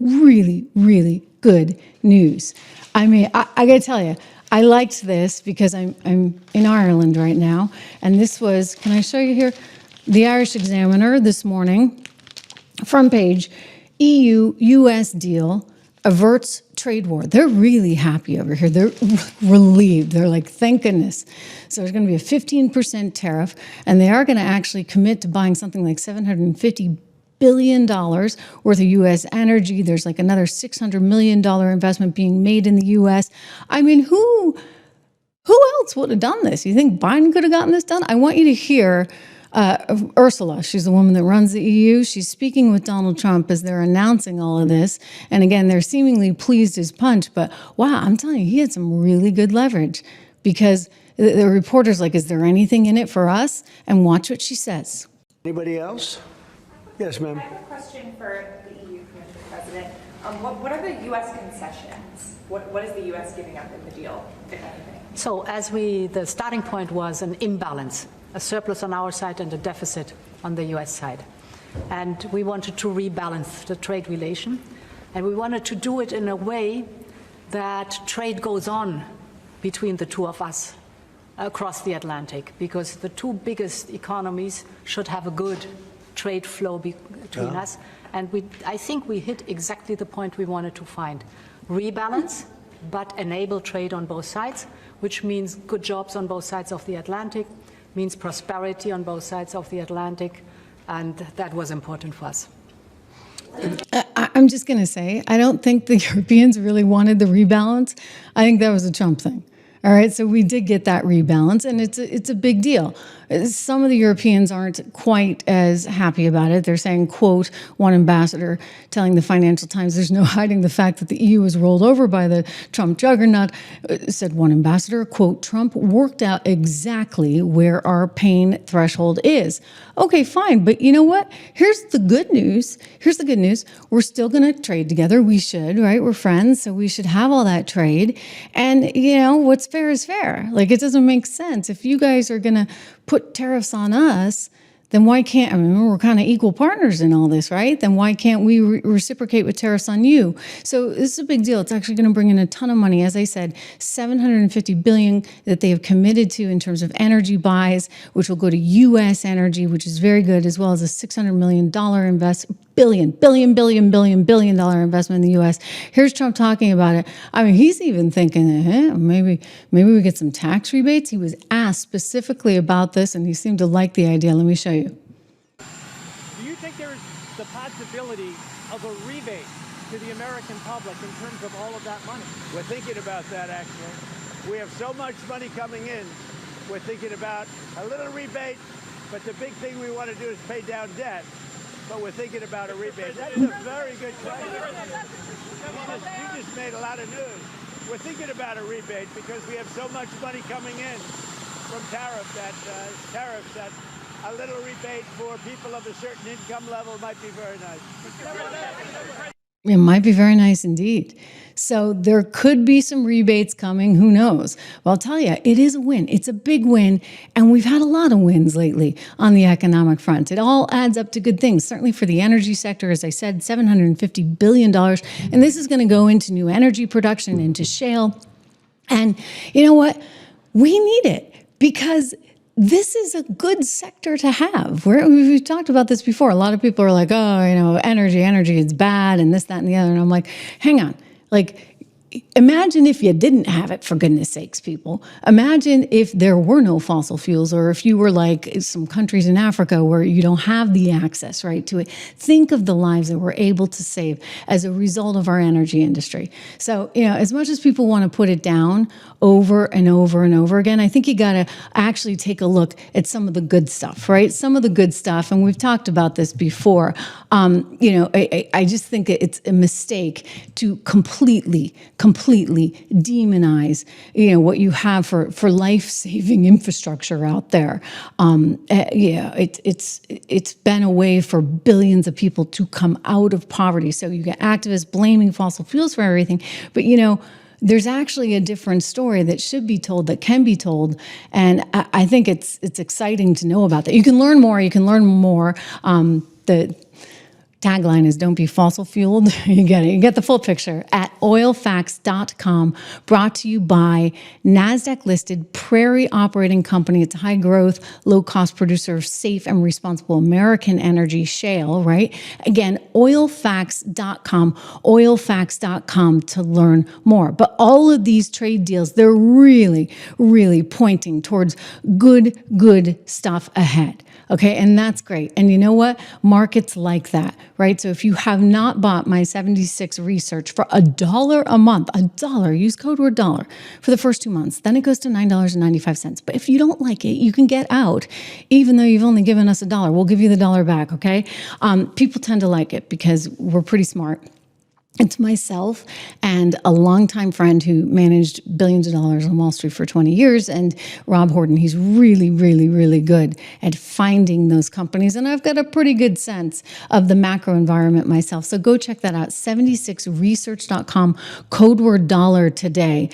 really, really good news. I mean, I got to tell you, I liked this because I'm in Ireland right now, and this was, can I show you here? The Irish Examiner this morning, front page, EU-US deal averts trade war. They're really happy over here. They're relieved. They're like, thank goodness. So there's going to be a 15% tariff, and they are going to actually commit to buying something like $750 billion worth of U.S. energy. There's like another $600 million investment being made in the U.S. I mean, who else would have done this? You think Biden could have gotten this done? I want you to hear Ursula. She's the woman that runs the EU. She's speaking with Donald Trump as they're announcing all of this. And again, they're seemingly pleased as punch. But wow, I'm telling you, he had some really good leverage because the reporter's like, is there anything in it for us? And watch what she says. Anybody else? Yes, ma'am. I have a question for the EU Commission President. What are the U.S. concessions? What is the U.S. giving up in the deal, if anything? So the starting point was an imbalance, a surplus on our side and a deficit on the U.S. side. And we wanted to rebalance the trade relation. And we wanted to do it in a way that trade goes on between the two of us across the Atlantic, because the two biggest economies should have a good trade flow between us. And I think we hit exactly the point we wanted to find. Rebalance, but enable trade on both sides, which means good jobs on both sides of the Atlantic, means prosperity on both sides of the Atlantic, and that was important for us. I'm just going to say, I don't think the Europeans really wanted the rebalance. I think that was a Trump thing. All right, so we did get that rebalance, and it's a big deal. Some of the Europeans aren't quite as happy about it. They're saying, quote, one ambassador telling the Financial Times, there's no hiding the fact that the EU was rolled over by the Trump juggernaut, said one ambassador, quote, Trump worked out exactly where our pain threshold is. Okay, fine, but you know what? Here's the good news. Here's the good news. We're still going to trade together. We should, right? We're friends, so we should have all that trade. And, you know, what's fair is fair. Like, it doesn't make sense. If you guys are going to put tariffs on us, then why can't, I mean, we're kind of equal partners in all this, right? Then why can't we reciprocate with tariffs on you? So this is a big deal. It's actually going to bring in a ton of money. As I said, $750 billion that they have committed to in terms of energy buys, which will go to U.S. energy, which is very good, as well as a $600 million billion dollar investment in the U.S. Here's Trump talking about it. I mean, he's even thinking, maybe we get some tax rebates. He was asked specifically about this, and he seemed to like the idea. Let me show you. Do you think there's the possibility of a rebate to the American public in terms of all of that money? We're thinking about that, actually. We have so much money coming in. We're thinking about a little rebate, but the big thing we want to do is pay down debt. But we're thinking about a rebate. That is a very good question. You just made a lot of news. We're thinking about a rebate because we have so much money coming in from tariffs that a little rebate for people of a certain income level might be very nice. It might be very nice indeed. So there could be some rebates coming. Who knows? Well, I'll tell you, it is a win. It's a big win. And we've had a lot of wins lately on the economic front. It all adds up to good things. Certainly for the energy sector, as I said, $750 billion. And this is going to go into new energy production, into shale. And you know what? We need it because this is a good sector to have. We've talked about this before. A lot of people are like, oh, you know, energy, it's bad, and this, that, and the other. And I'm like, hang on. Like, imagine if you didn't have it, for goodness sakes, people. Imagine if there were no fossil fuels, or if you were like some countries in Africa where you don't have the access, right, to it. Think of the lives that we're able to save as a result of our energy industry. So, you know, as much as people want to put it down over and over and over again, I think you got to actually take a look at some of the good stuff, right? Some of the good stuff, and we've talked about this before. You know, I just think it's a mistake to completely demonize, you know, what you have for life-saving infrastructure out there. Yeah, it's been a way for billions of people to come out of poverty. So you get activists blaming fossil fuels for everything, but you know, there's actually a different story that should be told, that can be told, and I think it's exciting to know about that. You can learn more. Tagline is don't be fossil fueled. You get it. You get the full picture at oilfacts.com, brought to you by NASDAQ listed Prairie Operating Company. It's a high growth, low cost producer of safe and responsible American energy shale, right? Again, oilfacts.com, oilfacts.com to learn more. But all of these trade deals, they're really, really pointing towards good stuff ahead. Okay, and that's great. And you know what? Markets like that, right? So if you have not bought my 76 research for $1 a month, $1, use code word dollar for the first 2 months, then it goes to $9.95. But if you don't like it, you can get out, even though you've only given us $1. We'll give you the $1 back, okay? People tend to like it because we're pretty smart. It's myself and a longtime friend who managed billions of dollars on Wall Street for 20 years, and Rob Horton. He's really, really, really good at finding those companies. And I've got a pretty good sense of the macro environment myself. So go check that out, 76research.com, code word dollar today.